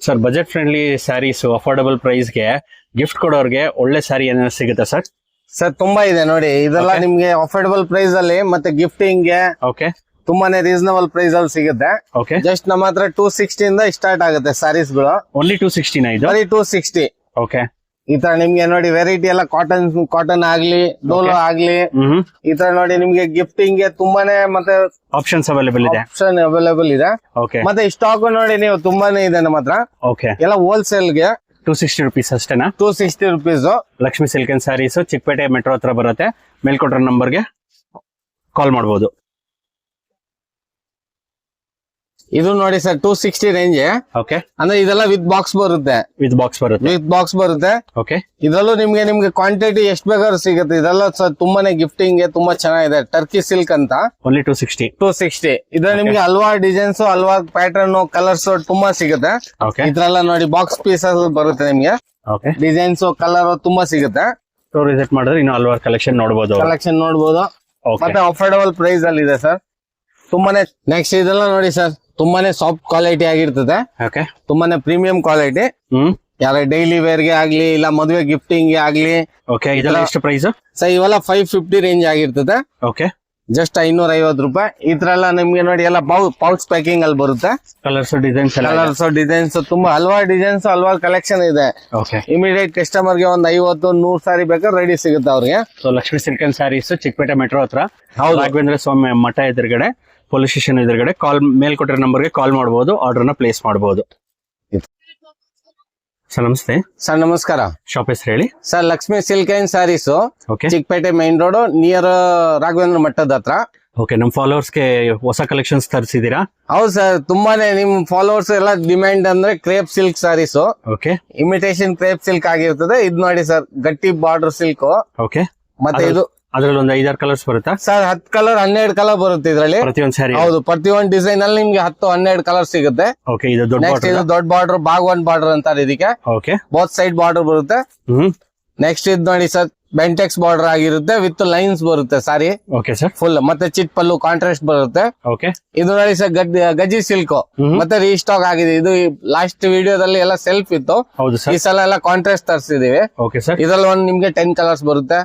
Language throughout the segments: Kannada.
Sir budget friendly sarees affordable price ಗೆ ಗಿಫ್ಟ್ ಕೊಡೋರ್ಗೆ ಒಳ್ಳೆ ಸ್ಯಾರಿ ಏನಾದ್ರು ಸಿಗುತ್ತೆ ಸರ್? ಸರ್ ತುಂಬಾ ಇದೆ ನೋಡಿ, ಇದೆಲ್ಲ ನಿಮ್ಗೆ ಅಫೋರ್ಡಬಲ್ ಪ್ರೈಸ್ ಅಲ್ಲಿ ಮತ್ತೆ ಗಿಫ್ಟಿಂಗ್ ಗೆ ಓಕೆ ತುಂಬಾನೇ ರೀಸನಬಲ್ ಪ್ರೈಸ್ ಅಲ್ಲಿ ಸಿಗುತ್ತೆ. ಓಕೆ ಜಸ್ಟ್ ನಮ್ಮ ಹತ್ರ 260 ಇಂದ ಸ್ಟಾರ್ಟ್ ಆಗುತ್ತೆ ಸ್ಯಾರೀಸ್ ಗಳು. ಓನ್ಲಿ 260 ಇದು? ಬರೀ 260. ಓಕೆ ಈ ತರ ನಿಮ್ಗೆ ನೋಡಿ ವೆರೈಟಿ ಎಲ್ಲ ಕಾಟನ್ ಆಗ್ಲಿ ಡೋಲೋ ಆಗ್ಲಿ ಈ ತರ ನೋಡಿ ನಿಮ್ಗೆ ಗಿಫ್ಟಿಂಗ್ ಗೆ ತುಂಬಾನೇ ಮತ್ತೆ ಆಪ್ಷನ್ಸ್ ಅವೈಲೇಬಲ್ ಇದೆ. ಆಪ್ಷನ್ ಅವೈಲೇಬಲ್ ಇದೆ. ಓಕೆ ಮತ್ತೆ ಸ್ಟಾಕ್ ನೋಡಿ ನೀವು ತುಂಬಾನೇ ಇದೆ ನಮ್ಮ ಹತ್ರ. ಓಕೆ ಎಲ್ಲ ಹೋಲ್ಸೇಲ್ ಗೆ 260 rupees ಅಷ್ಟೇನಾ? 260 rupees. Lakshmi silk and sarees Chickpet metro ಹತ್ರ ಬರುತ್ತೆ. ಮೇಲ್ಕೊಟ್ಟಿರೋ ನಂಬರ್ಗೆ ಕಾಲ್ ಮಾಡಬಹುದು. ಇದು ನೋಡಿ ಸರ್ 260 ರೇಂಜ್. ಓಕೆ ಅಂದ್ರೆ ಇದೆಲ್ಲ ವಿತ್ ಬಾಕ್ಸ್ ಬರುತ್ತೆ. ವಿತ್ ಬಾಕ್ಸ್ ಬರುತ್ತೆ. ಓಕೆ ಇದರಲ್ಲೂ ನಿಮ್ಗೆ ಕ್ವಾಂಟಿಟಿ ಎಷ್ಟು ಬೇಕಾದ್ರೂ ಸಿಗುತ್ತೆ. ಇದೆಲ್ಲ ತುಂಬಾನೇ ಗಿಫ್ಟಿಂಗ್ ಗೆ ತುಂಬಾ ಚೆನ್ನಾಗಿದೆ. ಟರ್ಕಿ ಸಿಲ್ಕ್ ಅಂತ ಓನ್ಲಿ 260. ಇದ್ರಲ್ಲಿ ನಿಮ್ಗೆ ಹಲ್ವಾರು ಡಿಸೈನ್ಸ್ ಹಲ್ವಾರು ಪ್ಯಾಟರ್ನ್ ಕಲರ್ಸ್ ತುಂಬಾ ಸಿಗುತ್ತೆ. ಓಕೆ ಇದ್ರೆಲ್ಲ ನೋಡಿ ಬಾಕ್ಸ್ ಪೀಸಸ್ ಬರುತ್ತೆ ನಿಮ್ಗೆ. ಓಕೆ ಡಿಸೈನ್ಸ್ ಕಲರ್ ತುಂಬಾ ಸಿಗುತ್ತೆ. ಸ್ಟೋರ್ ವಿಸಿಟ್ ಮಾಡಿದ್ರೆ ಇನ್ನು ಹಲವಾರು ಕಲೆಕ್ಷನ್ ನೋಡಬಹುದು. ಮತ್ತೆ ಅಫೋರ್ಡಬಲ್ ಪ್ರೈಸ್ ಅಲ್ಲಿ ಇದೆ ಸರ್ ತುಂಬಾನೇ. ನೆಕ್ಸ್ಟ್ ಇದೆಲ್ಲ ನೋಡಿ ಸರ್ ತುಂಬಾನೇ ಸಾಫ್ಟ್ ಕ್ವಾಲಿಟಿ ಆಗಿರ್ತದೆ. ಓಕೆ ತುಂಬಾನೇ ಪ್ರೀಮಿಯಂ ಕ್ವಾಲಿಟಿ. ಯಾರ ಡೈಲಿ ವೇರ್ ಗೆ ಆಗ್ಲಿ ಇಲ್ಲ ಮದುವೆ ಗಿಫ್ಟಿಂಗ್ ಗೆ ಆಗ್ಲಿ. ಓಕೆ ಇದೆಲ್ಲ ಎಷ್ಟು ಪ್ರೈಸ್ ಸರ್? ಇವೆಲ್ಲ 550 ರೇಂಜ್ ಆಗಿರ್ತದೆ. ಓಕೆ ಜಸ್ಟ್ 550 ರೂಪಾಯಿ. ಈ ತರ ಎಲ್ಲ ನಿಮ್ಗೆ ನೋಡಿ ಎಲ್ಲ ಪೌಚ್ ಪ್ಯಾಕಿಂಗ್ ಅಲ್ಲಿ ಬರುತ್ತೆ. ಕಲರ್ಸ್ ಡಿಸೈನ್ಸ್ ತುಂಬಾ ಹಲವಾರು ಡಿಸೈನ್ಸ್ ಹಲವಾರು ಕಲೆಕ್ಷನ್ ಇದೆ. ಓಕೆ ಇಮಿಡಿಯೇಟ್ ಕಸ್ಟಮರ್ ಗೆ ಒಂದ್ 50-100 ಸಾರಿ ಬೇಕಾದ್ರೆ ರೆಡಿ ಸಿಗುತ್ತೆ ಅವ್ರಿಗೆ. So Lakshmi silk and sarees Chickpet metro ಹತ್ರ ಹೌದು. ರಾಘವೇಂದ್ರ ಸ್ವಾಮಿ ಮಠ ಎದುರುಗಡೆ ಪೊಲೀಸ್ ಸ್ಟೇಷನ್ ಎದುರುಗಡೆ ಮೇಲ್ಕೊಟ್ಟಿರೋ ನಂಬರ್ಗೆ ಕಾಲ್ ಮಾಡಬಹುದು. ಆರ್ಡರ್ ನ ಪ್ಲೇಸ್ ಮಾಡಬಹುದು. ಸರ್ ನಮಸ್ತೆ. ಸರ್ ನಮಸ್ಕಾರ. ಶಾಪ್ ಹೆಸರು ಹೇಳಿ sir Lakshmi silk and sarees okay Chickpet main road near Raghavendra ಮಠದ ಹತ್ರ. ಓಕೆ ನಮ್ ಫಾಲೋವರ್ಸ್ ಗೆ ಹೊಸ ಕಲೆಕ್ಷನ್ಸ್ ತರಿಸಿದೀರಾ? ಹೌದು ಸರ್ ತುಂಬಾನೇ ನಿಮ್ ಫಾಲೋವರ್ಸ್ ಎಲ್ಲ ಡಿಮ್ಯಾಂಡ್ ಅಂದ್ರೆ crepe silk sarees. Okay imitation crepe silk ಆಗಿರ್ತದೆ. ಇದು ನೋಡಿ ಸರ್ ಗಟ್ಟಿ ಬಾರ್ಡರ್ ಸಿಲ್ಕ್. ಓಕೆ ಮತ್ತೆ ಇದು ಅದ್ರಲ್ಲಿ ಒಂದು 5-6 ಕಲರ್ಸ್ ಬರುತ್ತಾ ಸರ್? 10 ಕಲರ್ 12 ಕಲರ್ ಬರುತ್ತೆ ಇದ್ರಲ್ಲಿ ಪ್ರತಿಯೊಂದು ಸ್ಯಾರಿ? ಹೌದು, ಪ್ರತಿಯೊಂದು ಡಿಸೈನ್ ಅಲ್ಲಿ ನಿಮ್ಗೆ 10-12 ಕಲರ್ ಸಿಗುತ್ತೆ. ಓಕೆ ಇದು ದೊಡ್ಡ ನೆಕ್ಸ್ಟ್ ಇದು ದೊಡ್ಡ ಬಾರ್ಡರ್ ಬಾಗವಾನ್ ಬಾರ್ಡರ್ ಅಂತಾರೆ ಇದಕ್ಕೆ. ಓಕೆ ಬೋತ್ ಸೈಡ್ ಬಾರ್ಡರ್ ಬರುತ್ತೆ. ನೆಕ್ಸ್ಟ್ ಇದು ನೋಡಿ ಸರ್ ಬೆಂಟೆಕ್ಸ್ ಬಾರ್ಡರ್ ಆಗಿರುತ್ತೆ ವಿತ್ ಲೈನ್ಸ್ ಬರುತ್ತೆ ಸಾರಿ. ಓಕೆ ಸರ್ ಫುಲ್ ಮತ್ತೆ ಚಿಟ್ ಪಲ್ಲು ಕಾಂಟ್ರಾಸ್ಟ್ ಬರುತ್ತೆ. ಓಕೆ ಇದು ನೋಡಿ ಸರ್ ಗಜ್ಜಿ ಸಿಲ್ಕ್ ಮತ್ತೆ ರೀಸ್ಟಾಕ್ ಆಗಿದೆ. ಇದು ಲಾಸ್ಟ್ ವಿಡಿಯೋದಲ್ಲಿ ಎಲ್ಲ ಸೆಲ್ಫ್ ಇತ್ತು. ಹೌದು ಈ ಸರ್. ಸಲ ಎಲ್ಲ ಕಾಂಟ್ರಾಸ್ಟ್ ತರಿಸಿದೀವಿ. Okay sir. ಇದ್ರಲ್ಲಿ ಒಂದು ನಿಮ್ಗೆ 10 ಕಲರ್ಸ್ ಬರುತ್ತೆ.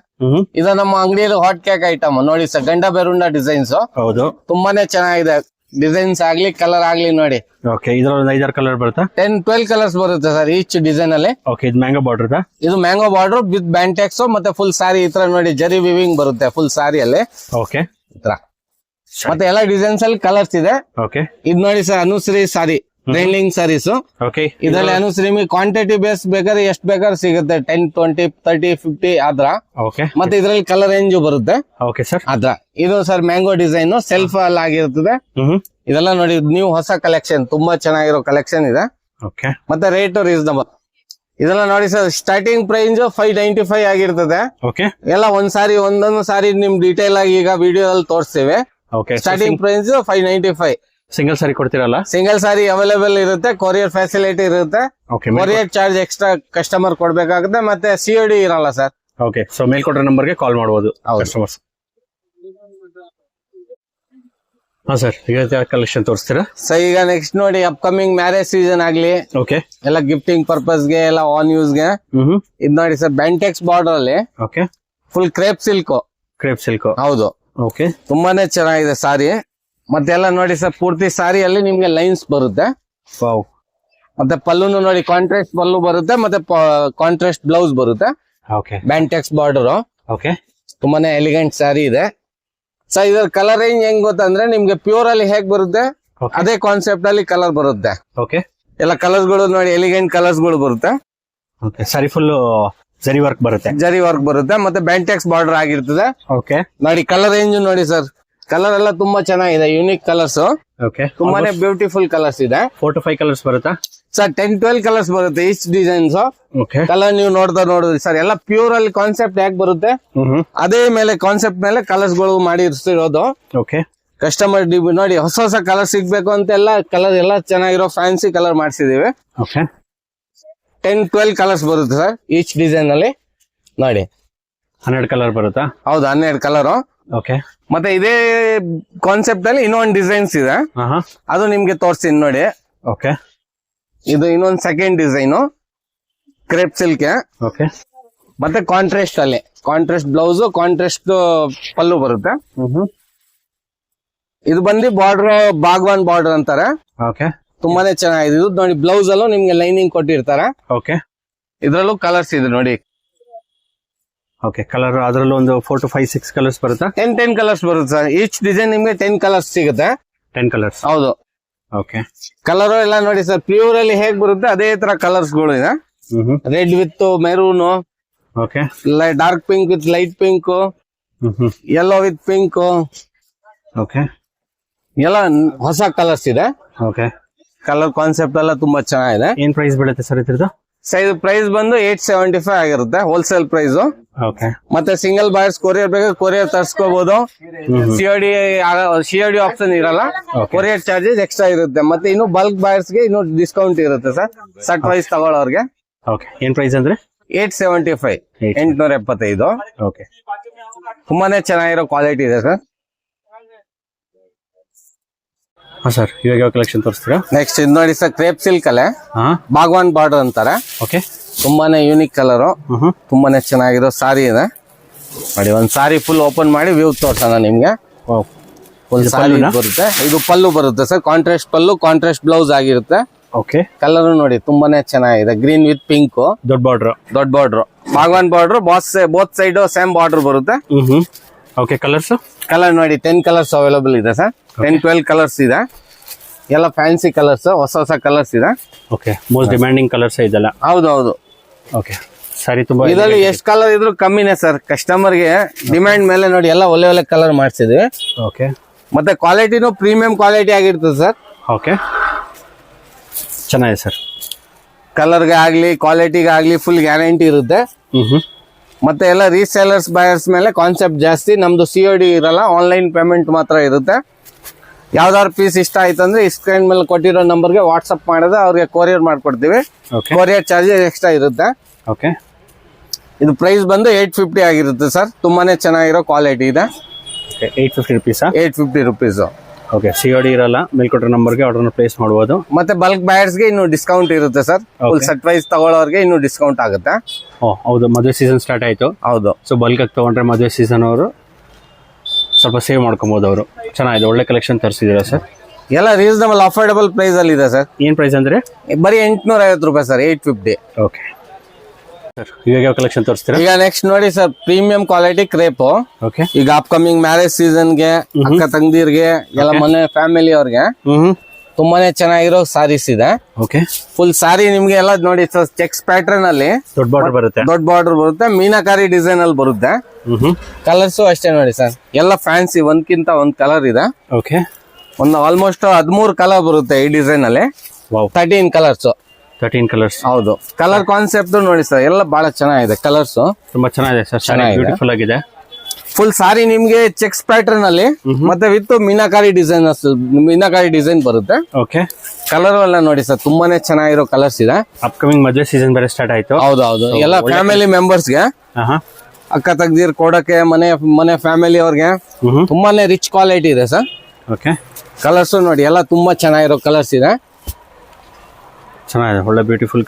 ಇದು ನಮ್ಮ ಅಂಗಡಿಯಲ್ಲಿ ಹಾಟ್ ಕೇಕ್ ಐಟಮ್ ನೋಡಿ ಸರ್ ಗಂಡ ಬೆರುಂಡ ಡಿಸೈನ್ಸ್. ಹೌದು ತುಂಬಾನೇ ಚೆನ್ನಾಗಿದೆ. ಡಿಸೈನ್ಸ್ ಆಗ್ಲಿ ಕಲರ್ ಆಗ್ಲಿ ನೋಡಿ. ಓಕೆ ಇದ್ರಲ್ಲಿ ಒಂದು 5-6 ಕಲರ್ ಬರುತ್ತಾ? 10-12 ಕಲರ್ಸ್ ಬರುತ್ತೆ ಸರ್ ಈಚ್ ಡಿಸೈನ್ ಅಲ್ಲಿ. ಓಕೆ ಇದು ಮ್ಯಾಂಗೋ ಬಾರ್ಡರ್? ಇದು ಮ್ಯಾಂಗೋ ಬಾರ್ಡರ್ ವಿತ್ ಬ್ಯಾಂಟೆಕ್ಸ್ ಮತ್ತೆ ಫುಲ್ ಸಾರಿ ಈ ತರ ನೋಡಿ ಜರಿ ವಿವಿಂಗ್ ಬರುತ್ತೆ ಫುಲ್ ಸಾರಿ ಅಲ್ಲಿ. ಓಕೆ ಈ ತರ ಮತ್ತೆ ಎಲ್ಲ ಡಿಸೈನ್ಸ್ ಅಲ್ಲಿ ಕಲರ್ಸ್ ಇದೆ. ಓಕೆ ಇದು ನೋಡಿ ಸರ್ ಅನುಶ್ರೀ ಸಾರಿ ಟ್ರೆಂಡಿಂಗ್ ಸಾರೀಸ್. ಓಕೆ ಇದರಲ್ಲಿ ಅನುಶ್ರೀ ಕ್ವಾಂಟಿಟಿ ಬೇಸ್ ಬೇಕಾದ್ರೆ ಎಷ್ಟು ಬೇಕಾದ್ರೆ ಸಿಗುತ್ತೆ. 10, 20, 30, 50 ಆದ್ರ. ಓಕೆ ಮತ್ತೆ ಇದ್ರಲ್ಲಿ ಕಲರ್ ರೇಂಜ್ ಬರುತ್ತೆ ಓಕೆ ಸರ್. ಆದ್ರ. ಇದು ಸರ್ ಮ್ಯಾಂಗೋ ಡಿಸೈನ್ ಸೆಲ್ಫ್ ಅಲ್ಲಿ ಆಗಿರ್ತದೆ. ಇದೆಲ್ಲ ನೋಡಿ ನ್ಯೂ ಹೊಸ ಕಲೆಕ್ಷನ್ ತುಂಬಾ ಚೆನ್ನಾಗಿರೋ ಕಲೆಕ್ಷನ್ ಇದೆ. ಓಕೆ ಮತ್ತೆ ರೇಟ್ ರೀಸನಬಲ್. ಇದೆಲ್ಲ ನೋಡಿ ಸರ್ ಸ್ಟಾರ್ಟಿಂಗ್ ಪ್ರೈಸ್ 595 ಆಗಿರ್ತದೆ. ಓಕೆ ಎಲ್ಲ ಒಂದೊಂದು ಸಾರಿ ನಿಮ್ ಡೀಟೇಲ್ ಆಗಿ ಈಗ ವಿಡಿಯೋ ಅಲ್ಲಿ ತೋರಿಸ್ತೇವೆ. Okay starting price 595. Single sari ಕೊಡ್ತೀರಲ್ಲ? ಸಿಂಗಲ್ ಸಾರಿ ಅವೈಲೇಬಲ್ ಇರುತ್ತೆ. ಕೊರಿಯರ್ ಫೆಸಿಲಿಟಿ ಇರುತ್ತೆ. Okay courier charge extra customer ಕೊಡ್ಬೇಕಾಗುತ್ತೆ. ಮತ್ತೆ COD ಇರಲ್ಲ ಸರ್. ಓಕೆ ಸೊ ಮೇಲ್ಕೊಟ್ಟಿರೋ ನಂಬರ್ಗೆ ಕಾಲ್ ಮಾಡಬಹುದು ಕಸ್ಟಮರ್ಸ್. ಹಾ ಸರ್ ಈಗ ಕಲೆಕ್ಷನ್ ತೋರಿಸ್ತೀರಾ? ಸರ್ ಈಗ ನೆಕ್ಸ್ಟ್ ನೋಡಿ ಅಪ್ಕಮಿಂಗ್ ಮ್ಯಾರೇಜ್ ಸೀಸನ್ ಆಗ್ಲಿ ಓಕೆ ಎಲ್ಲ ಗಿಫ್ಟಿಂಗ್ ಪರ್ಪಸ್ ಗೆ ಎಲ್ಲ ಆನ್ ಯೂಸ್ ಗೆ ಇದು ನೋಡಿ ಸರ್ ಬೆಂಟೆಕ್ಸ್ ಬಾರ್ಡರ್ ಅಲ್ಲಿ ಓಕೆ ಫುಲ್ ಕ್ರೇಪ್ ಸಿಲ್ಕ್. ಹೌದು ಓಕೆ ತುಂಬಾನೇ ಚೆನ್ನಾಗಿದೆ ಸಾರಿ. ಮತ್ತೆ ಎಲ್ಲ ನೋಡಿ ಸರ್ ಪೂರ್ತಿ ಸಾರಿಯಲ್ಲಿ ನಿಮ್ಗೆ ಲೈನ್ಸ್ ಬರುತ್ತೆ. ವಾವ್. ಮತ್ತೆ ಪಲ್ಲುನು ನೋಡಿ ಕಾಂಟ್ರಾಸ್ಟ್ ಪಲ್ಲು ಬರುತ್ತೆ ಮತ್ತೆ ಕಾಂಟ್ರಾಸ್ಟ್ ಬ್ಲೌಸ್ ಬರುತ್ತೆ. ಓಕೆ ಬ್ಯಾಂಟೆಕ್ಸ್ ಬಾರ್ಡರ್. ಓಕೆ ತುಂಬಾನೇ ಎಲಿಗೆಂಟ್ ಸಾರಿ ಇದೆ. ಸರ್ ಇದರ ಕಲರ್ ರೇಂಜ್ ಹೆಂಗ್ ಗೊತ್ತಂದ್ರೆ ನಿಮ್ಗೆ ಪ್ಯೂರ್ ಅಲ್ಲಿ ಹೇಗ್ ಬರುತ್ತೆ ಅದೇ ಕಾನ್ಸೆಪ್ಟ್ ಅಲ್ಲಿ ಕಲರ್ ಬರುತ್ತೆ. ಓಕೆ ಎಲ್ಲ ಕಲರ್ಸ್ ಗಳು ನೋಡಿ ಎಲಿಗೆಂಟ್ ಕಲರ್ಸ್ ಗಳು ಬರುತ್ತೆ. ಓಕೆ ಸಾರಿ ಫುಲ್ ಜರಿ ವರ್ಕ್ ಬರುತ್ತೆ ಮತ್ತೆ ಬ್ಯಾಂಟೆಕ್ಸ್ ಬಾರ್ಡರ್ ಆಗಿರ್ತದೆ. ಓಕೆ ನೋಡಿ ಕಲರ್ ರೇಂಜ್ ನೋಡಿ ಸರ್ ಕಲರ್ ಎಲ್ಲ ತುಂಬಾ ಚೆನ್ನಾಗಿದೆ. Unique colours. ಓಕೆ ತುಂಬಾನೇ ಬ್ಯೂಟಿಫುಲ್ ಕಲರ್ಸ್ ಇದೆ. 4 to 5 ಕಲರ್ಸ್ ಬರುತ್ತಾ ಸರ್? 10-12 ಕಲರ್ಸ್ ಬರುತ್ತೆ ಈಚ್ ಡಿಸೈನ್ಸ್. ಓಕೆ ಕಲರ್ ನೀವು ನೋಡಿದ್ರಿ ಸರ್ ಎಲ್ಲ ಪ್ಯೂರ್ ಅಲ್ಲಿ ಕಾನ್ಸೆಪ್ಟ್ ಯಾಕೆ ಬರುತ್ತೆ ಅದೇ ಮೇಲೆ ಕಾನ್ಸೆಪ್ಟ್ ಮೇಲೆ ಕಲರ್ಸ್ ಗಳು ಮಾಡಿರ್ತಿರೋದು. ಓಕೆ ಕಸ್ಟಮರ್ ನೋಡಿ ಹೊಸ ಕಲರ್ ಸಿಗ್ಬೇಕು ಅಂತ ಎಲ್ಲ ಕಲರ್ ಎಲ್ಲ ಚೆನ್ನಾಗಿರೋ ಫ್ಯಾನ್ಸಿ ಕಲರ್ ಮಾಡಿಸಿದೀವಿ. ಓಕೆ 10-12 ಕಲರ್ಸ್ ಬರುತ್ತೆ ಸರ್ ಈಚ್ ಡಿಸೈನ್ ಅಲ್ಲಿ ನೋಡಿ. 12 ಕಲರ್ ಬರುತ್ತಾ? ಹೌದು 12 ಕಲರ್. ಓಕೆ ಮತ್ತೆ ಇದೇ ಕಾನ್ಸೆಪ್ಟ್ ಅಲ್ಲಿ ಇನ್ನೊಂದು ಡಿಸೈನ್ಸ್ ಇದೆ ಅದು ನಿಮ್ಗೆ ತೋರಿಸ್ತೀನಿ ನೋಡಿ. ಓಕೆ ಇದು ಇನ್ನೊಂದು second design crepe silk okay ಮತ್ತೆ ಕಾಂಟ್ರಾಸ್ಟ್ ಅಲ್ಲಿ ಕಾಂಟ್ರಾಸ್ಟ್ ಬ್ಲೌಸ್ ಕಾಂಟ್ರಾಸ್ಟ್ ಪಲ್ಲು ಬರುತ್ತೆ. ಇದು ಬಂದು ಬಾರ್ಡರ್ ಬಾಗ್ವಾನ್ ಬಾರ್ಡರ್ ಅಂತಾರೆ. ಓಕೆ ತುಂಬಾನೇ ಚೆನ್ನಾಗಿದೆ. ಇದು ನೋಡಿ ಬ್ಲೌಸ್ ಅಲ್ಲೂ ನಿಮ್ಗೆ ಲೈನಿಂಗ್ ಕೊಟ್ಟಿರ್ತಾರೆ. ಓಕೆ ಇದ್ರಲ್ಲೂ ಕಲರ್ಸ್ ಇದೆ ನೋಡಿ. ಓಕೆ ಕಲರ್ ಅದರಲ್ಲೂ ಒಂದು 4 to 5 6 ಕಲರ್ಸ್ ಬರುತ್ತಾ? 10 ಕಲರ್ಸ್ ಬರುತ್ತೆ ಸರ್. ಈಚ್ ಡಿಸೈನ್ ನಿಮ್ಗೆ 10 ಕಲರ್ಸ್ ಸಿಗುತ್ತೆ. 10 ಕಲರ್ಸ್. ಹೌದು. ಓಕೆ ಕಲರ್ ಎಲ್ಲ ನೋಡಿ ಸರ್, ಪ್ಯೂರ್ ಅಲ್ಲಿ ಹೇಗ್ ಬರುತ್ತೆ ಅದೇ ತರ ಕಲರ್ಸ್ ಗಳು ಇದೆ. Red with maroon, okay dark pink with light pink, yellow with pink, okay ಎಲ್ಲ ಹೊಸ ಕಲರ್ಸ್ ಇದೆ. ಓಕೆ ಕಲರ್ ಕಾನ್ಸೆಪ್ಟ್ ಎಲ್ಲ ತುಂಬಾ ಚೆನ್ನಾಗಿದೆ. ಏನ್ ಪ್ರೈಸ್ ಬೀಳುತ್ತೆ ಸರ್ ಇದ್ರದ್ದು? ಸೈಜ್ ಪ್ರೈಸ್ ಬಂದು 875 ಆಗಿರುತ್ತೆ ಹೋಲ್ಸೇಲ್ ಪ್ರೈಸ್. ಓಕೆ ಮತ್ತೆ ಸಿಂಗಲ್ ಬಾಯರ್ಸ್ ಕೊರಿಯರ್ ಬೇಕಾದ್ರೆ ಕೊರಿಯರ್ ತರಿಸ್ಕೋಬಹುದು. ಸಿಒಡಿ ಆಪ್ಷನ್ ಇರಲ್ಲ. ಕೊರಿಯರ್ ಚಾರ್ಜಸ್ ಎಕ್ಸ್ಟ್ರಾ ಇರುತ್ತೆ. ಮತ್ತೆ ಇನ್ನು ಬಲ್ಕ್ ಬಾಯರ್ಸ್ ಗೆ ಇನ್ನು ಡಿಸ್ಕೌಂಟ್ ಇರುತ್ತೆ ಸರ್. ಸಟ್ ವೈಸ್ ತಗೊಳ್ಳೋರ್ಗೆ. ಓಕೆ ಏನ್ ಪ್ರೈಸ್ ಅಂದ್ರೆ? 875 875. ಓಕೆ ತುಂಬಾನೇ ಚೆನ್ನಾಗಿರೋ ಕ್ವಾಲಿಟಿ ಇದೆ ಸರ್. ಹಾ ಸರ್, ಇವಾಗ ಯಾವ ಕಲೆಕ್ಷನ್ ತೋರಿಸ್ತೀರಾ? ನೆಕ್ಸ್ಟ್ ಇದು ನೋಡಿ ಸರ್, ಕ್ರೇಪ್ ಸಿಲ್ಕ್ ಅಲ್ಲೇ ಬಾಗ್ವಾನ್ ಬಾರ್ಡರ್ ಅಂತಾರೆ. ಓಕೆ ತುಂಬಾನೇ ಯೂನಿಕ್ ಕಲರ್, ತುಂಬಾನೇ ಚೆನ್ನಾಗಿರೋ ಸಾರಿ ಇದೆ ನೋಡಿ. ಒಂದ್ ಸಾರಿ ಫುಲ್ ಓಪನ್ ಮಾಡಿ ವ್ಯೂ ತೋರ್ಸೋಣ ನಿಮ್ಗೆ. ಫುಲ್ ಸಾರಿ ಬರುತ್ತೆ. ಇದು ಪಲ್ಲು ಬರುತ್ತೆ ಸರ್, ಕಾಂಟ್ರಾಸ್ಟ್ ಪಲ್ಲು, ಕಾಂಟ್ರಾಸ್ಟ್ ಬ್ಲೌಸ್ ಆಗಿರುತ್ತೆ. ಓಕೆ ಕಲರ್ ನೋಡಿ ತುಂಬಾನೇ ಚೆನ್ನಾಗಿದೆ. ಗ್ರೀನ್ ವಿತ್ ಪಿಂಕ್, ದೊಡ್ಡ border Bagwan border, both side same border ಬರುತ್ತೆ. ಓಕೆ ಕಲರ್ಸ್ ಕಲರ್ ನೋಡಿ 10 ಕಲರ್ಸ್ ಅವೈಲೇಬಲ್ ಇದೆ ಸರ್. 10-12 ಕಲರ್ಸ್ ಇದೆ. ಎಲ್ಲ ಫ್ಯಾನ್ಸಿ ಕಲರ್ಸ್, ಹೊಸ ಕಲರ್ಸ್ ಇದೆ. ಓಕೆ ಮೋಸ್ಟ್ ಡಿಮ್ಯಾಂಡಿಂಗ್ ಕಲರ್ಸ್ ಇದೆಲ್ಲ. ಹೌದು. ಓಕೆ ಸಾರಿ ತುಂಬಾ ಇದರಲ್ಲಿ ಎಷ್ಟು ಕಲರ್ ಇದ್ರು ಕಮ್ಮಿನೇ ಸರ್. ಕಸ್ಟಮರ್ಗೆ ಡಿಮ್ಯಾಂಡ್ ಮೇಲೆ ನೋಡಿ ಎಲ್ಲ ಒಳ್ಳೆ ಕಲರ್ ಮಾಡಿಸಿದ್ವಿ. ಓಕೆ ಮತ್ತೆ ಕ್ವಾಲಿಟಿನೂ ಪ್ರೀಮಿಯಂ ಕ್ವಾಲಿಟಿ ಆಗಿರ್ತದೆ ಸರ್. ಓಕೆ ಚೆನ್ನಾಗಿದೆ ಸರ್. ಕಲರ್ಗೆ ಆಗ್ಲಿ ಕ್ವಾಲಿಟಿಗೆ ಆಗ್ಲಿ ಫುಲ್ ಗ್ಯಾರಂಟಿ ಇರುತ್ತೆ. ಮತ್ತೆ ಎಲ್ಲ ರೀಸೇಲರ್ಸ್ ಬಯರ್ಸ್ ಮೇಲೆ ಕಾನ್ಸೆಪ್ಟ್ ಜಾಸ್ತಿ. ನಮ್ದು COD ಇರಲ್ಲ, ಆನ್ಲೈನ್ ಪೇಮೆಂಟ್ ಮಾತ್ರ ಇರುತ್ತೆ. ಯಾವ್ದಾದ್ರು ಪೀಸ್ ಇಷ್ಟ ಆಯ್ತು ಅಂದ್ರೆ ಈ ಸ್ಕ್ರೀನ್ ಮೇಲೆ ಕೊಟ್ಟಿರೋ ನಂಬರ್ಗೆ ವಾಟ್ಸ್ಆಪ್ ಮಾಡಿದ್ರೆ ಅವ್ರಿಗೆ ಕೊರಿಯರ್ ಮಾಡ್ಕೊಡ್ತೀವಿ. ಕೊರಿಯರ್ ಚಾರ್ಜಸ್ ಎಕ್ಸ್ಟ್ರಾ ಇರುತ್ತೆ. ಓಕೆ ಇದು ಪ್ರೈಸ್ ಬಂದು 850 ಆಗಿರುತ್ತೆ ಸರ್. ತುಂಬಾನೇ ಚೆನ್ನಾಗಿರೋ ಕ್ವಾಲಿಟಿ ಇದೆ. 850 rupees. 850 rupees. ಓಕೆ COD ಇರಲ್ಲ, ಮೇಲ್ಕೊಟ್ಟಿರೋ ನಂಬರ್ಗೆ ಆರ್ಡರ್ನ ಪ್ಲೇಸ್ ಮಾಡಬಹುದು. ಮತ್ತೆ ಬಲ್ಕ್ ಬಯರ್ಸ್ಗೆ ಇನ್ನು ಡಿಸ್ಕೌಂಟ್ ಇರುತ್ತೆ ಸರ್. ಫುಲ್ ಸೆಟ್ ವೈಸ್ ತಗೊಳ್ಳೋರ್ಗೆ ಇನ್ನು ಡಿಸ್ಕೌಂಟ್ ಆಗುತ್ತೆ. ಹೌದು, ಮದುವೆ ಸೀಸನ್ ಸ್ಟಾರ್ಟ್ ಆಯ್ತು. ಹೌದು. ಸೊ ಬಲ್ಕ್ ಆಗಿ ತಗೊಂಡ್ರೆ ಮದುವೆ ಸೀಸನ್ ಅವರು ಸ್ವಲ್ಪ ಸೇವ್ ಮಾಡ್ಕೊಬಹುದು. ಅವರು ಚೆನ್ನಾಗಿದೆ, ಒಳ್ಳೆ ಕಲೆಕ್ಷನ್ ತರಿಸಿದ್ದೀರಾ ಸರ್. ಎಲ್ಲ ರೀಸನಬಲ್ ಅಫೋರ್ಡಬಲ್ ಪ್ರೈಸ್ ಅಲ್ಲಿ ಇದೆ ಸರ್. ಏನ್ ಪ್ರೈಸ್ ಅಂದ್ರೆ? ಬರೀ 850 ರೂಪಾಯಿ ಸರ್. 850. ಓಕೆ ಸರ್, ಇವಾಗ ಯಾವ ಕಲೆಕ್ಷನ್ ತೋರಿಸ್ತೀರಾ? ಈಗ ನೆಕ್ಸ್ಟ್ ನೋಡಿ sir, premium quality crepe. Okay ಈಗ ಅಪ್ಕಮಿಂಗ್ ಮ್ಯಾರೇಜ್ ಸೀಸನ್ ಗೆ, ಅಕ್ಕ ತಂಗಿರ್ಗೆ, ಎಲ್ಲ ಮನೆ ಫ್ಯಾಮಿಲಿ ಅವ್ರಿಗೆ ತುಂಬಾನೇ ಚೆನ್ನಾಗಿರೋ ಸಾರೀಸ್ ಇದೆ. ಓಕೆ ಫುಲ್ ಸಾರಿ ನಿಮ್ಗೆ ಎಲ್ಲ ನೋಡಿ ಸರ್, ಚೆಕ್ಸ್ ಪ್ಯಾಟರ್ನ್ ಅಲ್ಲಿ ದೊಡ್ಡ ಬಾರ್ಡರ್ ಬರುತ್ತೆ. ಮೀನಾಕಾರಿ ಡಿಸೈನ್ ಅಲ್ಲಿ ಬರುತ್ತೆ. ಕಲರ್ಸ್ ಅಷ್ಟೇ ನೋಡಿ ಸರ್, ಎಲ್ಲ ಫ್ಯಾನ್ಸಿ, ಒಂದ್ಕಿಂತ ಒಂದ್ ಕಲರ್ ಇದೆ. ಓಕೆ ಒಂದು ಆಲ್ಮೋಸ್ಟ್ 13 ಕಲರ್ ಬರುತ್ತೆ ಈ ಡಿಸೈನ್ ಅಲ್ಲಿ. 13 ಕಲರ್ಸ್. 13 ಕಲರ್ಸ್. ಹೌದು. ಕಲರ್ ಕಾನ್ಸೆಪ್ಟ್ ನೋಡಿ ಸರ್, ಎಲ್ಲ ಬಹಳ ಚೆನ್ನಾಗಿದೆ. ಕಲರ್ಸ್ ತುಂಬಾ ಚೆನ್ನಾಗಿದೆ ಸರ್, ಬ್ಯೂಟಿಫುಲ್ ಆಗಿದೆ. ಫುಲ್ ಸಾರಿ ನಿಮ್ಗೆ ಚೆಕ್ಸ್ ಪ್ಯಾಟರ್ನ್ ಅಲ್ಲಿ ಮತ್ತೆ ವಿತ್ ಮೀನಾಕಾರಿ ಡಿಸೈನ್ ಬರುತ್ತೆ. ಓಕೆ ಕಲರ್ ಎಲ್ಲ ನೋಡಿ ಸರ್, ತುಂಬಾನೇ ಚೆನ್ನಾಗಿರೋ ಕಲರ್ಸ್ ಇದೆ. ಅಪ್ಕಮಿಂಗ್ ಮದುವೆ ಸೀಸನ್ ಬೇರೆ ಸ್ಟಾರ್ಟ್ ಆಯ್ತು. ಹೌದು. ಎಲ್ಲ ಫ್ಯಾಮಿಲಿ ಮೆಂಬರ್ಸ್ಗೆ, ಅಕ್ಕ ತಂಗಿರ್ ಕೊಡಕ್ಕೆ, ಮನೆ ಫ್ಯಾಮಿಲಿ ಅವ್ರಿಗೆ ತುಂಬಾನೇ ರಿಚ್ ಕ್ವಾಲಿಟಿ ಇದೆ ಸರ್. ಓಕೆ ಕಲರ್ಸ್ ನೋಡಿ ಎಲ್ಲ ತುಂಬಾ ಚೆನ್ನಾಗಿರೋ ಕಲರ್ಸ್ ಇದೆ. ಚೆನ್ನಾಗಿದೆ, ಒಳ್ಳೆ ಬ್ಯೂಟಿಫುಲ್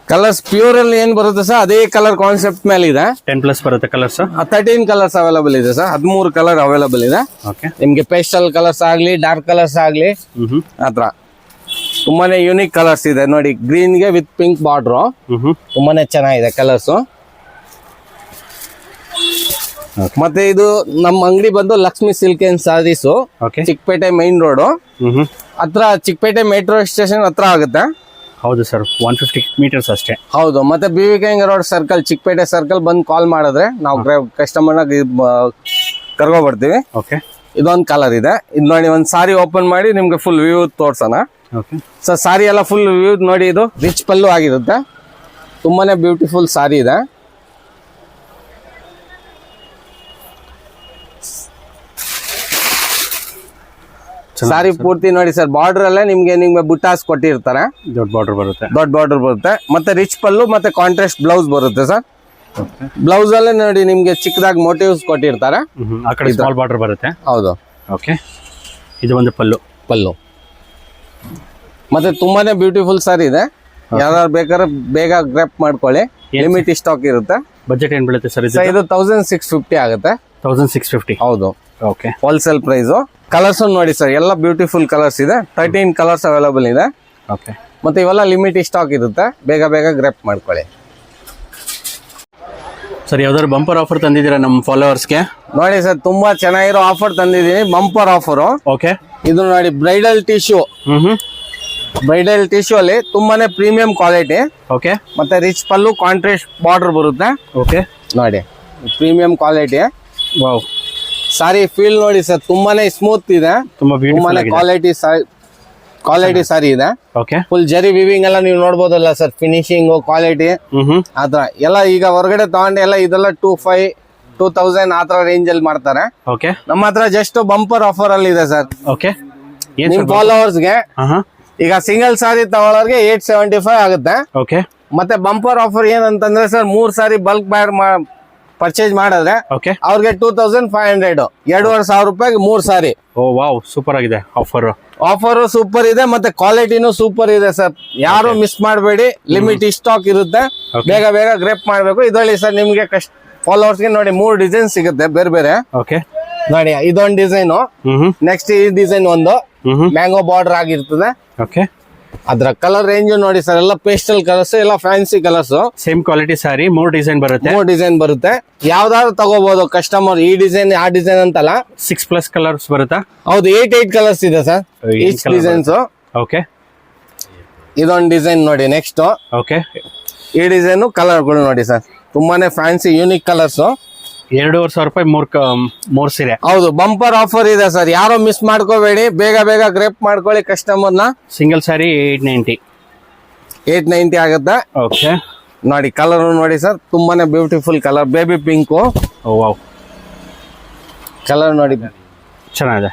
ಕಲರ್ಸ್ ಪ್ಯೂರ್ ಅಲ್ಲಿ ಏನ್ ಬರುತ್ತೆ ಸರ್, ಅದೇ ಕಲರ್ ಕಾನ್ಸೆಪ್ಟ್ ಮೇಲೆ ಇದೆ. 10+ ಬರುತ್ತೆ ಕಲರ್ಸ್. 13 ಕಲರ್ಸ್ ಅವೈಲೇಬಲ್ ಇದೆ ಸರ್. 13 ಕಲರ್ ಅವೈಲೇಬಲ್ ಇದೆ. ಓಕೆ ನಿಮ್ಗೆ ಪೇಸ್ಟಲ್ ಕಲರ್ಸ್ ಆಗ್ಲಿ, ಡಾರ್ಕ್ ಕಲರ್ಸ್ ಆಗ್ಲಿ, ಆತರ ತುಂಬಾನೇ ಯೂನಿಕ್ ಕಲರ್ಸ್ ಇದೆ ನೋಡಿ. ಗ್ರೀನ್ ಗೆ ವಿತ್ ಪಿಂಕ್ ಬಾರ್ಡರ್, ತುಂಬಾನೇ ಚೆನ್ನಾಗಿದೆ ಕಲರ್ಸ್. ಮತ್ತೆ ಇದು ನಮ್ಮ ಅಂಗಡಿ ಬಂದು Lakshmi silk and sarees, Chickpet main road ಹತ್ರ, ಚಿಕ್ಕಪೇಟೆ ಮೆಟ್ರೋ ಸ್ಟೇಷನ್ ಹತ್ರ ಆಗುತ್ತೆ. ಹೌದು ಸರ್, 150 meters ಅಷ್ಟೇ. ಹೌದು. ಮತ್ತೆ BVK road circle, Chickpet circle ಬಂದು ಕಾಲ್ ಮಾಡಿದ್ರೆ ನಾವು ಕಸ್ಟಮರ್ನ ಕರ್ಕೊ ಬರ್ತೀವಿ. ಓಕೆ ಇದೊಂದು ಕಲರ್ ಇದೆ. ಇದು ನೋಡಿ, ಒಂದ್ ಸಾರಿ ಓಪನ್ ಮಾಡಿ ನಿಮ್ಗೆ ಫುಲ್ ವ್ಯೂ ತೋರ್ಸೋಣ. ಸರ್ ಸಾರಿ ಎಲ್ಲ ಫುಲ್ ವ್ಯೂ ನೋಡಿ. ಇದು ರಿಚ್ ಪಲ್ಲು ಆಗಿರುತ್ತೆ. ತುಂಬಾನೇ ಬ್ಯೂಟಿಫುಲ್ ಸಾರಿ ಇದೆ. ಸಾರಿ ಪೂರ್ತಿ ನೋಡಿ ಸರ್, ಬಾರ್ಡರ್ ಅಲ್ಲೇ ನಿಮ್ಗೆ ಬುಟ್ಟಾಸ್ ಕೊಟ್ಟಿರ್ತಾರೆ. ದೊಡ್ಡ ಬಾರ್ಡರ್ ಬರುತ್ತೆ. ಮತ್ತೆ ರಿಚ್ ಪಲ್ಲು ಮತ್ತೆ ಕಾಂಟ್ರಾಸ್ಟ್ ಬ್ಲೌಸ್ ಬರುತ್ತೆ ಸರ್. ಬ್ಲೌಸ್ ಅಲ್ಲೇ ನೋಡಿ ನಿಮ್ಗೆ ಚಿಕ್ಕದಾಗಿ ಮೋಟಿವ್ಸ್ ಕೊಟ್ಟಿರ್ತಾರೆ. ಆ ಕಡೆ ಸ್ಮಾಲ್ ಬಾರ್ಡರ್ ಬರುತ್ತೆ. ಹೌದು. ಓಕೆ, ಇದು ಒಂದು ಪಲ್ಲು. ಮತ್ತೆ ತುಂಬಾನೇ ಬ್ಯೂಟಿಫುಲ್ ಸಾರಿ ಇದೆ, ಯಾರು ಬೇಕಾದ್ರೆ ಬೇಗ ಗ್ರಾಪ್ ಮಾಡ್ಕೊಳ್ಳಿ, ಲಿಮಿಟ್ ಸ್ಟಾಕ್ ಇರುತ್ತೆ. ಬಜೆಟ್ ಏನ್ ಬೀಳುತ್ತೆ ಸರ್ So, ಇದು 1650 ಆಗುತ್ತೆ. 1650. ಹೌದು, ಓಕೆ. Wholesale price. ಕಲರ್ಸ್ ನೋಡಿ ಸರ್, ಎಲ್ಲ ಬ್ಯೂಟಿಫುಲ್ ಕಲರ್ಸ್ ಇದೆ. 13 ಕಲರ್ಸ್ ಅವೈಲೇಬಲ್ ಇದೆ. ಓಕೆ. ಮತ್ತೆ ಇವೆಲ್ಲ ಲಿಮಿಟ್ ಸ್ಟಾಕ್ ಇರುತ್ತೆ, ಬೇಗ ಬೇಗ ಗ್ರಾಪ್ ಮಾಡ್ಕೊಳ್ಳಿ. ಸರ್ ಯಾವ್ದಾದ್ರು ಬಂಪರ್ ಆಫರ್ ತಂದಿದ್ದೀರಾ ನಮ್ಮ ಫಾಲೋವರ್ಸ್ಗೆ? ನೋಡಿ ಸರ್, ತುಂಬಾ ಚೆನ್ನಾಗಿರೋ ಆಫರ್ ತಂದಿದ್ದೀನಿ, ಬಂಪರ್ ಆಫರ್. ಓಕೆ. ಇದು ನೋಡಿ ಬ್ರೈಡಲ್ ಟಿಶ್ಯೂ. ಬ್ರೈಡಲ್ ಟಿಶ್ಯೂ ಅಲ್ಲಿ ತುಂಬಾನೇ ಪ್ರೀಮಿಯಂ ಕ್ವಾಲಿಟಿ, ಓಕೆ. ಮತ್ತೆ ರಿಚ್ ಪಲ್ಲು, ಕಾಂಟ್ರಾಸ್ಟ್ ಬಾರ್ಡರ್ ಬರುತ್ತೆ. ಓಕೆ. ನೋಡಿ ಪ್ರೀಮಿಯಂ ಕ್ವಾಲಿಟಿ ವಾವ್. ಸಾರಿ ಫೀಲ್ ನೋಡಿ ಸರ್, ತುಂಬಾನೇ ಸ್ಮೂತ್ ಇದೆ, ತುಂಬಾ ಬ್ಯೂಟಿಫುಲ್ ತುಂಬಾನೇ ಆಗಿದೆ. ಕ್ವಾಲಿಟಿ ಸಾರಿ ಇದೆ. ಓಕೆ. ಫುಲ್ ಜರಿ ವಿವಿಂಗ್ ಎಲ್ಲ ನೀವು ನೋಡ್ಬೋದಲ್ಲ ಸರ್, ಫಿನಿಶಿಂಗ್ ಕ್ವಾಲಿಟಿ ಆತರ ಎಲ್ಲ. ಈಗ ಹೊರಗಡೆ ತಗೊಂಡು ಎಲ್ಲ ಇದೆಲ್ಲ 2000 ಆತರ ರೇಂಜ್ ಅಲ್ಲಿ ಮಾಡ್ತಾರೆ. ಓಕೆ. ನಮ್ಮ ಹತ್ರ ಜಸ್ಟ್ ಬಂಪರ್ ಆಫರ್ ಅಲ್ಲಿ ಇದೆ ಸರ್. ಓಕೆ. ನಿಮ್ ಫಾಲೋವರ್ಸ್ಗೆ ಈಗ ಸಿಂಗಲ್ ಸಾರಿ ತಗೊಳ್ಳೋರ್ಗೆ 875 ಆಗುತ್ತೆ. ಓಕೆ. ಮತ್ತೆ ಬಂಪರ್ ಆಫರ್ ಏನಂತಂದ್ರೆ ಸರ್, 3 ಸಾರಿ ಬಲ್ಕ್ ಬೈರ್ ಪರ್ಚೇಸ್ ಮಾಡಿದ್ರೆ ಓಕೆ ಅವ್ರಿಗೆ 2500, 2500 ರೂಪಾಯಿಗೆ 3 ಸಾರಿ. ಓ ವಾವ್, ಸೂಪರ್ ಆಗಿದೆ ಆಫರ್. ಆಫರ್ ಸೂಪರ್ ಇದೆ, ಮತ್ತೆ ಕ್ವಾಲಿಟಿನೂ ಸೂಪರ್ ಇದೆ ಸರ್. ಯಾರು ಮಿಸ್ ಮಾಡಬೇಡಿ, ಲಿಮಿಟ್ ಸ್ಟಾಕ್ ಇರುತ್ತೆ, ಬೇಗ ಬೇಗ ಗ್ರೇಪ್ ಮಾಡಬೇಕು. ಇದರಲ್ಲಿ ಸರ್ ನಿಮ್ಗೆ ಫಾಲೋವರ್ಸ್ಗೆ ನೋಡಿ 3 ಡಿಸೈನ್ ಸಿಗುತ್ತೆ ಬೇರೆ ಬೇರೆ. ಓಕೆ. ನೋಡಿ ಇದೊಂದು ಡಿಸೈನ್, ನೆಕ್ಸ್ಟ್ ಈ ಡಿಸೈನ್ ಒಂದು ಮ್ಯಾಂಗೋ ಬಾರ್ಡರ್ ಆಗಿರ್ತದೆ. ಓಕೆ. ಅದ್ರ ಕಲರ್ ರೇಂಜ್ ನೋಡಿ ಸರ್, ಎಲ್ಲ ಪೇಸ್ಟಲ್ ಕಲರ್ಸ್, ಎಲ್ಲ ಫ್ಯಾನ್ಸಿ ಕಲರ್ಸ್. ಸೇಮ್ ಕ್ವಾಲಿಟಿ ಸಾರಿ, 3 ಡಿಸೈನ್ ಬರುತ್ತೆ. 3 ಡಿಸೈನ್ ಬರುತ್ತೆ, ಯಾವ್ದಾದ್ರು ತಗೋಬಹುದು ಕಸ್ಟಮರ್. ಈ ಡಿಸೈನ್ ಆ ಡಿಸೈನ್ ಅಂತಲ್ಲ, 6+ ಕಲರ್ಸ್ ಬರುತ್ತಾ? ಹೌದು, 8 ಕಲರ್ಸ್ ಇದೆ ಸರ್ ಈಚ್ ಡಿಸೈನ್ಸ್. ಓಕೆ. ಇದೊಂದು ಡಿಸೈನ್ ನೋಡಿ ನೆಕ್ಸ್ಟ್. ಓಕೆ. ಈ ಡಿಸೈನ್ ಕಲರ್ಗಳು ನೋಡಿ ಸರ್, ತುಂಬಾನೇ ಫ್ಯಾನ್ಸಿ ಯೂನಿಕ್ ಕಲರ್ಸ್. 2500 ರೂಪಾಯಿ 3 ಸೀರೆ. ಹೌದು, ಬಂಪರ್ ಆಫರ್ ಇದೆ ಸರ್, ಯಾರು ಮಿಸ್ ಮಾಡ್ಕೋಬೇಡಿ, ಬೇಗ ಬೇಗ ಗ್ರೇಪ್ ಮಾಡ್ಕೊಳ್ಳಿ ಕಸ್ಟಮರ್ನ. ಸಿಂಗಲ್ ಸಾರಿ 890 ಆಗುತ್ತೆ. ಓಕೆ. ನೋಡಿ ಕಲರ್ ನೋಡಿ ಸರ್, ತುಂಬಾನೇ ಬ್ಯೂಟಿಫುಲ್ ಕಲರ್, ಬೇಬಿ ಪಿಂಕು. ಓ ವಾವ್, ಕಲರ್ ನೋಡಿ ಚೆನ್ನಾಗಿದೆ.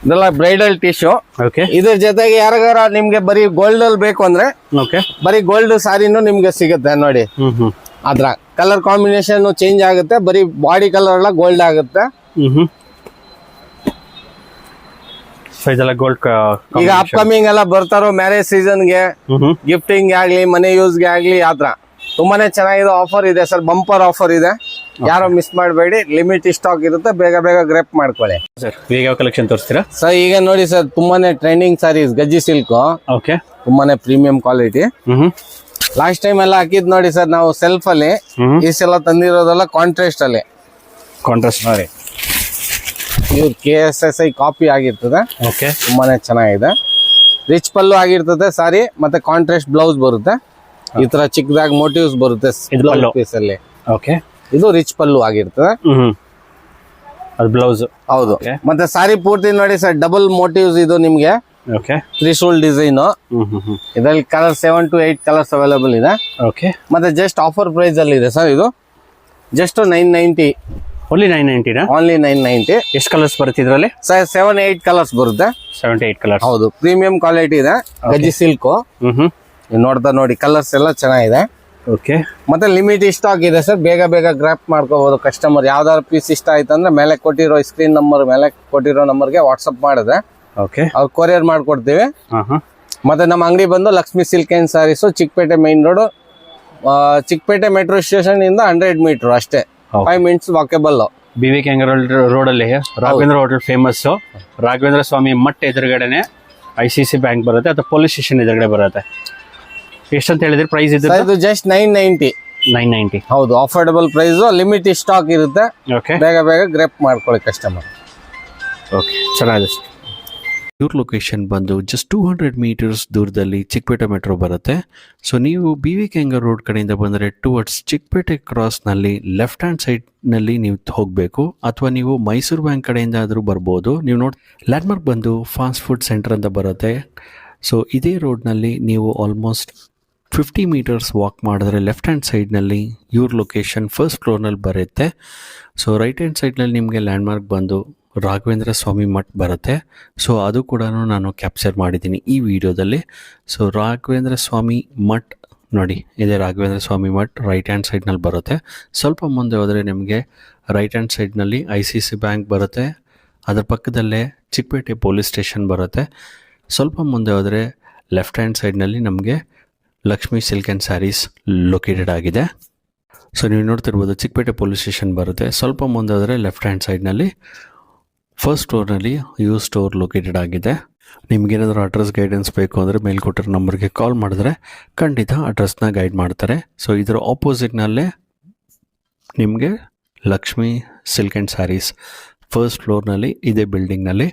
ಇದೆಲ್ಲ ಬ್ರೈಡಲ್ ಟಿಶ್ಯೂ. ಓಕೆ. ಇದ್ರ ಜೊತೆಗೆ ಯಾರಿಗಾರ ನಿಮ್ಗೆ ಬರೀ ಗೋಲ್ಡ್ ಅಲ್ಲಿ ಬೇಕು ಅಂದ್ರೆ ಓಕೆ, ಬರೀ ಗೋಲ್ಡ್ ಸಾರಿನೂ ನಿಮ್ಗೆ ಸಿಗುತ್ತೆ ನೋಡಿ. ಅದ್ರ ಕಲರ್ ಕಾಂಬಿನೇಷನ್ ಚೇಂಜ್ ಆಗುತ್ತೆ, ಬರೀ ಬಾಡಿ ಕಲರ್ ಎಲ್ಲ ಗೋಲ್ಡ್ ಆಗುತ್ತೆ. ಇದೆಲ್ಲ ಗೋಲ್ಡ್. ಈಗ ಅಪ್ಕಮಿಂಗ್ ಎಲ್ಲ ಬರ್ತಾರೋ ಮ್ಯಾರೇಜ್ ಸೀಸನ್ಗೆ, ಗಿಫ್ಟಿಂಗ್ ಆಗ್ಲಿ, ಮನೆ ಯೂಸ್ಗೆ ಆಗ್ಲಿ, ಆತರ ತುಂಬಾನೇ ಚೆನ್ನಾಗಿದೆ ಆಫರ್ ಇದೆ ಸರ್, ಬಂಪರ್ ಆಫರ್ ಇದೆ. ಯಾರು ಮಿಸ್ ಮಾಡಬೇಡಿ, ಲಿಮಿಟ್ ಸ್ಟಾಕ್ ಇರುತ್ತೆ, ಬೇಗ ಬೇಗ ಗ್ರೇಪ್ ಮಾಡ್ಕೊಳ್ಳಿ. ಸರ್ ಈಗ ಯಾವ ಕಲೆಕ್ಷನ್ ತೋರಿಸ್ತೀರಾ? ಸರ್ ಈಗ ನೋಡಿ ಸರ್, ತುಂಬಾನೇ ಟ್ರೆಂಡಿಂಗ್ ಸಾರೀಸ್, ಗಜ್ಜಿ ಸಿಲ್ಕ್, ಓಕೆ, ತುಂಬಾನೇ ಪ್ರೀಮಿಯಂ ಕ್ವಾಲಿಟಿ. ಲಾಸ್ಟ್ ಟೈಮ್ ಎಲ್ಲ ಹಾಕಿದ್ ನೋಡಿ ಸರ್ ನಾವು ಸೆಲ್ಫ್ ಅಲ್ಲಿ, ಈ ಸಲ ತಂದಿರೋದೆಲ್ಲ ಕಾಂಟ್ರಾಸ್ಟ್ ಅಲ್ಲಿ. ಕಾಂಟ್ರಾಸ್ಟ್ ನೋಡಿ, ಇವ್ರು KSSI ಕಾಪಿ ಆಗಿರ್ತದೆ. ಓಕೆ, ತುಂಬಾನೇ ಚೆನ್ನಾಗಿದೆ. ರಿಚ್ ಪಲ್ಲು ಆಗಿರ್ತದೆ ಸಾರಿ, ಮತ್ತೆ ಕಾಂಟ್ರಾಸ್ಟ್ ಬ್ಲೌಸ್ ಬರುತ್ತೆ. ಈ ತರ ಚಿಕ್ಕದಾಗಿ ಮೋಟಿವ್ಸ್ ಬರುತ್ತೆ ಪೀಸ್ ಅಲ್ಲಿ. ಓಕೆ, ಇದು ರಿಚ್ ಪಲ್ಲು ಆಗಿರ್ತದೆ. ಅದು ಬ್ಲೌಸ್. ಹೌದು, ಮತ್ತೆ ಸಾರಿ ಪೂರ್ತಿ ನೋಡಿ ಸರ್, ಡಬಲ್ ಮೋಟಿವ್ಸ್ ಇದು ನಿಮ್ಗೆ. Okay, Trishul design. ಇದರಲ್ಲಿ ಕಲರ್ 7 to 8 ಕಲರ್ಸ್ ಅವೈಲೇಬಲ್ ಇದೆ. ಓಕೆ, ಮತ್ತೆ ಜಸ್ಟ್ ಆಫರ್ ಪ್ರೈಸ್ ಅಲ್ಲಿ ಇದೆ ಸರ್, ಇದು ಜಸ್ಟ್ 990. Only 990 only 990. ಎಷ್ಟು ಕಲರ್ಸ್ ಬರುತ್ತೆ ಇದರಲ್ಲಿ? ಸರ್ 7-8 ಕಲರ್ಸ್ ಬರುತ್ತೆ. 7-8 ಕಲರ್ಸ್. ಹೌದು, ಪ್ರೀಮಿಯಂ ಕ್ವಾಲಿಟಿ ಇದೆ, ಗಜ್ಜಿ ಸಿಲ್ಕ್. ನೋಡ್ತಾ ನೋಡಿ ಕಲರ್ಸ್ ಎಲ್ಲ ಚೆನ್ನಾಗಿದೆ. ಓಕೆ, ಮತ್ತೆ ಲಿಮಿಟ್ ಸ್ಟಾಕ್ ಇದೆ ಸರ್, ಬೇಗ ಬೇಗ ಗ್ರಾಪ್ ಮಾಡ್ಕೋಬಹುದು ಕಸ್ಟಮರ್. ಯಾವ್ದಾದ್ರು ಪೀಸ್ ಇಷ್ಟ ಆಯ್ತು ಅಂದ್ರೆ ಮೇಲೆ ಕೊಟ್ಟಿರೋ ಸ್ಕ್ರೀನ್ ನಂಬರ್ ಮೇಲೆ ಕೊಟ್ಟಿರೋ ನಂಬರ್ಗೆ ವಾಟ್ಸ್ಆಪ್ ಮಾಡಿದ್ರೆ ಓಕೆ, ಅವ್ರು ಕೊರಿಯರ್ ಮಾಡ್ಕೊಡ್ತೀವಿ. ಮತ್ತೆ ನಮ್ಮ ಅಂಗಡಿ ಬಂದು Lakshmi silk and sarees, Chickpet main road, Chickpet metro station ಇಂದ 100 ಮೀಟರ್ ಅಷ್ಟೇ, 5 ಮಿನಿಟ್ಸ್ ವಾಕೇಬಲ್. BV ಕೆಂಗರ್ ರೋಡ್ ಅಲ್ಲಿ ರಾಘವೇಂದ್ರ ಹೋಟೆಲ್ ಫೇಮಸ್. ರಾಘವೇಂದ್ರ ಸ್ವಾಮಿ ಮಠ ಎದುರುಗಡೆನೆ ICC ಬ್ಯಾಂಕ್ ಬರುತ್ತೆ, ಅಥವಾ ಪೊಲೀಸ್ ಸ್ಟೇಷನ್ ಎದುರುಗಡೆ ಬರುತ್ತೆ. ಎಷ್ಟಂತ ಹೇಳಿದ್ರಿ ಪ್ರೈಸ್? ಇದು ಜಸ್ಟ್ 990. 990. ಹೌದು, ಅಫೋರ್ಡಬಲ್ ಪ್ರೈಸ್, ಲಿಮಿಟ್ ಸ್ಟಾಕ್ ಇರುತ್ತೆ. ಓಕೆ, ಬೇಗ ಬೇಗ ಗ್ರೇಪ್ ಮಾಡ್ಕೊಳ್ಳಿ ಕಸ್ಟಮರ್. ಓಕೆ, ಚೆನ್ನಾಗಿದೆ. ಇವ್ರ ಲೊಕೇಶನ್ ಬಂದು ಜಸ್ಟ್ 200 ಮೀಟರ್ಸ್ ದೂರದಲ್ಲಿ ಚಿಕ್ಕಪೇಟೆ ಮೆಟ್ರೋ ಬರುತ್ತೆ. ಸೊ ನೀವು BV ಕೆಂಗರ್ ರೋಡ್ ಕಡೆಯಿಂದ ಬಂದರೆ ಟುವರ್ಡ್ಸ್ ಚಿಕ್ಕಪೇಟೆ ಕ್ರಾಸ್ನಲ್ಲಿ ಲೆಫ್ಟ್ ಹ್ಯಾಂಡ್ ಸೈಡ್ನಲ್ಲಿ ನೀವು ಹೋಗಬೇಕು, ಅಥವಾ ನೀವು ಮೈಸೂರು ಬ್ಯಾಂಕ್ ಕಡೆಯಿಂದ ಆದರೂ ಬರ್ಬೋದು. ನೀವು ಲ್ಯಾಂಡ್ಮಾರ್ಕ್ ಬಂದು ಫಾಸ್ಟ್ ಫುಡ್ ಸೆಂಟರ್ ಅಂತ ಬರುತ್ತೆ. ಸೊ ಇದೇ ರೋಡ್ನಲ್ಲಿ ನೀವು ಆಲ್ಮೋಸ್ಟ್ 50 ಮೀಟರ್ಸ್ ವಾಕ್ ಮಾಡಿದ್ರೆ ಲೆಫ್ಟ್ ಹ್ಯಾಂಡ್ ಸೈಡ್ನಲ್ಲಿ ಇವ್ರ ಲೊಕೇಶನ್ ಫಸ್ಟ್ ಫ್ಲೋರ್ನಲ್ಲಿ ಬರುತ್ತೆ. ಸೊ ರೈಟ್ ಹ್ಯಾಂಡ್ ಸೈಡ್ನಲ್ಲಿ ನಿಮಗೆ ಲ್ಯಾಂಡ್ಮಾರ್ಕ್ ಬಂದು ರಾಘವೇಂದ್ರ ಸ್ವಾಮಿ ಮಠ ಬರುತ್ತೆ. ಸೊ ಅದು ಕೂಡ ನಾನು ಕ್ಯಾಪ್ಚರ್ ಮಾಡಿದ್ದೀನಿ ಈ ವಿಡಿಯೋದಲ್ಲಿ. ಸೊ ರಾಘವೇಂದ್ರ ಸ್ವಾಮಿ ಮಠ ನೋಡಿ, ಇದೇ ರಾಘವೇಂದ್ರ ಸ್ವಾಮಿ ಮಠ ರೈಟ್ ಹ್ಯಾಂಡ್ ಸೈಡ್ನಲ್ಲಿ ಬರುತ್ತೆ. ಸ್ವಲ್ಪ ಮುಂದೆ ಹೋದರೆ ನಿಮಗೆ ರೈಟ್ ಹ್ಯಾಂಡ್ ಸೈಡ್ನಲ್ಲಿ ICC ಬ್ಯಾಂಕ್ ಬರುತ್ತೆ, ಅದರ ಪಕ್ಕದಲ್ಲೇ ಚಿಕ್ಕಪೇಟೆ ಪೊಲೀಸ್ ಸ್ಟೇಷನ್ ಬರುತ್ತೆ. ಸ್ವಲ್ಪ ಮುಂದೆ ಹೋದರೆ ಲೆಫ್ಟ್ ಹ್ಯಾಂಡ್ ಸೈಡ್ನಲ್ಲಿ ನಮಗೆ Lakshmi silk and sarees located ಆಗಿದೆ. ಸೊ ನೀವು ನೋಡ್ತಿರ್ಬೋದು ಚಿಕ್ಕಪೇಟೆ ಪೊಲೀಸ್ ಸ್ಟೇಷನ್ ಬರುತ್ತೆ. ಸ್ವಲ್ಪ ಮುಂದೆ ಹೋದರೆ ಲೆಫ್ಟ್ ಹ್ಯಾಂಡ್ ಸೈಡ್ನಲ್ಲಿ ಫಸ್ಟ್ ಫ್ಲೋರ್ನಲ್ಲಿ ಯು ಸ್ಟೋರ್ ಲೊಕೇಟೆಡ್ ಆಗಿದೆ. ನಿಮ್ಗೇನಾದರೂ ಅಡ್ರೆಸ್ ಗೈಡೆನ್ಸ್ ಬೇಕು ಅಂದರೆ ಮೇಲ್ಕೊಟ್ಟಿರೋ ನಂಬರ್ಗೆ ಕಾಲ್ ಮಾಡಿದ್ರೆ ಖಂಡಿತ ಅಡ್ರೆಸ್ನ ಗೈಡ್ ಮಾಡ್ತಾರೆ. ಸೊ ಇದರ ಆಪೋಸಿಟ್ನಲ್ಲೇ ನಿಮಗೆ Lakshmi silk and saris first ಫ್ಲೋರ್ನಲ್ಲಿ ಇದೇ ಬಿಲ್ಡಿಂಗ್ನಲ್ಲಿ